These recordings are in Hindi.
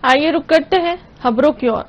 आइए रुक करते हैं खबरों की ओर।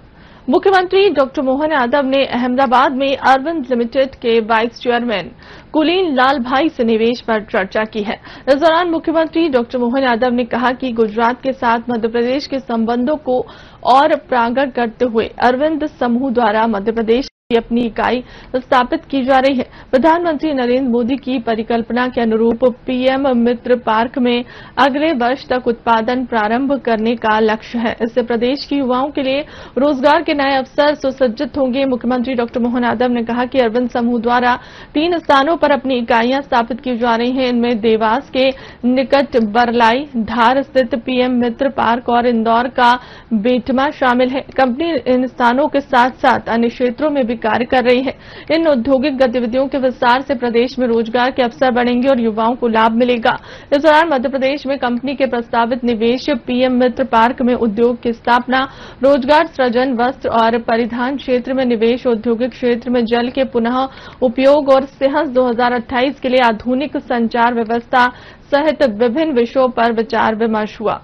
मुख्यमंत्री डॉक्टर मोहन यादव ने अहमदाबाद में अरविंद लिमिटेड के वाइस चेयरमैन कुलीन लाल भाई से निवेश पर चर्चा की है। इस दौरान मुख्यमंत्री डॉक्टर मोहन यादव ने कहा कि गुजरात के साथ मध्य प्रदेश के संबंधों को और प्रगाढ़ करते हुए अरविंद समूह द्वारा मध्य प्रदेश की अपनी इकाई स्थापित की जा रही है। प्रधानमंत्री नरेंद्र मोदी की परिकल्पना के अनुरूप पीएम मित्र पार्क में अगले वर्ष तक उत्पादन प्रारंभ करने का लक्ष्य है। इससे प्रदेश के युवाओं के लिए रोजगार के नए अवसर सुसज्जित होंगे। मुख्यमंत्री डॉक्टर मोहन यादव ने कहा कि अरविंद समूह द्वारा 3 स्थानों पर अपनी इकाइयां स्थापित की जा रही हैं। इनमें देवास के निकट बरलाई, धार स्थित पीएम मित्र पार्क और इंदौर का बेटमा शामिल है। कंपनी इन स्थानों के साथ साथ अन्य क्षेत्रों में भी कार्य कर रही है। इन औद्योगिक गतिविधियों के विस्तार से प्रदेश में रोजगार के अवसर बढ़ेंगे और युवाओं को लाभ मिलेगा। इस दौरान मध्य प्रदेश में कंपनी के प्रस्तावित निवेश, पीएम मित्र पार्क में उद्योग की स्थापना, रोजगार सृजन, वस्त्र और परिधान क्षेत्र में निवेश, औद्योगिक क्षेत्र में जल के पुनः उपयोग और सेहस 2028 के लिए आधुनिक संचार व्यवस्था सहित विभिन्न विषयों पर विचार विमर्श हुआ।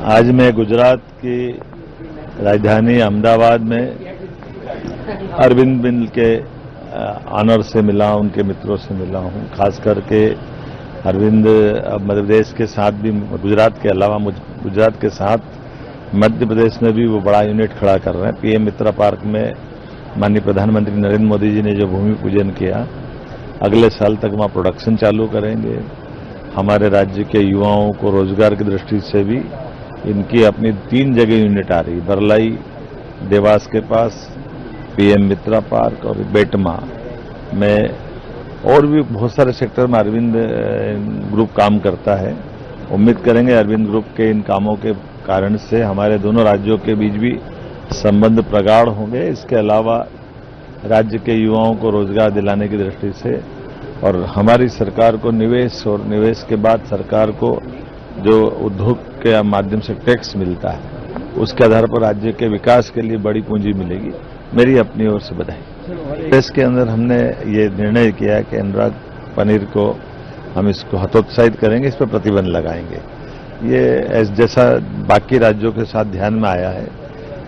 आज मैं गुजरात की राजधानी अहमदाबाद में अरविंद बिल के ऑनर से मिला, उनके मित्रों से मिला हूं। खास करके अरविंद मध्य प्रदेश के साथ भी, गुजरात के अलावा गुजरात के साथ मध्य प्रदेश में भी वो बड़ा यूनिट खड़ा कर रहे हैं। पीएम मित्र पार्क में माननीय प्रधानमंत्री नरेंद्र मोदी जी ने जो भूमि पूजन किया, अगले साल तक वहां प्रोडक्शन चालू करेंगे। हमारे राज्य के युवाओं को रोजगार की दृष्टि से भी इनकी अपनी 3 जगह यूनिट आ रही, बरलाई देवास के पास, पीएम मित्रा पार्क और बेटमा में, और भी बहुत सारे सेक्टर में अरविंद ग्रुप काम करता है। उम्मीद करेंगे अरविंद ग्रुप के इन कामों के कारण से हमारे दोनों राज्यों के बीच भी संबंध प्रगाढ़ होंगे। इसके अलावा राज्य के युवाओं को रोजगार दिलाने की दृष्टि से और हमारी सरकार को निवेश, और निवेश के बाद सरकार को जो उद्योग के माध्यम से टैक्स मिलता है, उसके आधार पर राज्य के विकास के लिए बड़ी पूंजी मिलेगी। मेरी अपनी ओर से बधाई। देश के अंदर हमने ये निर्णय किया कि अनुराग पनीर को हम इसको हतोत्साहित करेंगे, इस पर प्रतिबंध लगाएंगे। ये जैसा बाकी राज्यों के साथ ध्यान में आया है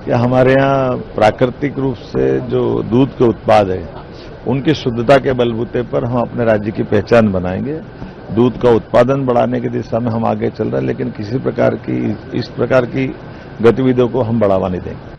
कि हमारे यहाँ प्राकृतिक रूप से जो दूध के उत्पाद है, उनकी शुद्धता के बलबूते पर हम अपने राज्य की पहचान बनाएंगे। दूध का उत्पादन बढ़ाने की दिशा में हम आगे चल रहे हैं, लेकिन किसी प्रकार की इस प्रकार की गतिविधियों को हम बढ़ावा नहीं देंगे।